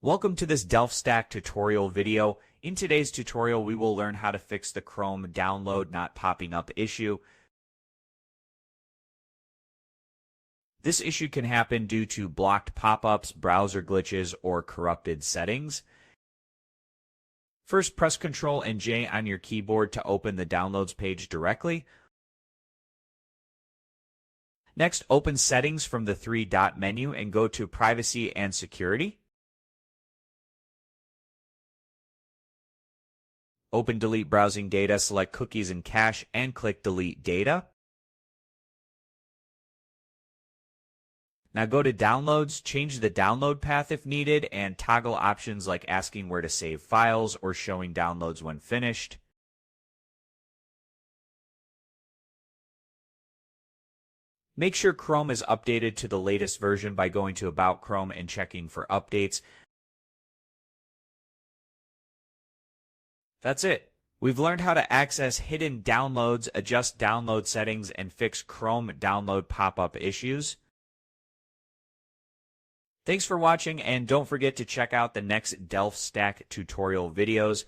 Welcome to this Delph Stack tutorial video. In today's tutorial, we will learn how to fix the Chrome download not popping up issue. This issue can happen due to blocked pop-ups, browser glitches, or corrupted settings. First, press Ctrl and J on your keyboard to open the Downloads page directly. Next, open Settings from the three-dot menu and go to Privacy and Security. Open Delete Browsing Data, select Cookies and Cache, and click Delete Data. Now go to Downloads, change the download path if needed, and toggle options like asking where to save files or showing downloads when finished. Make sure Chrome is updated to the latest version by going to About Chrome and checking for updates. That's it. We've learned how to access hidden downloads, adjust download settings, and fix Chrome download pop-up issues. Thanks for watching, and don't forget to check out the next Delph Stack tutorial videos.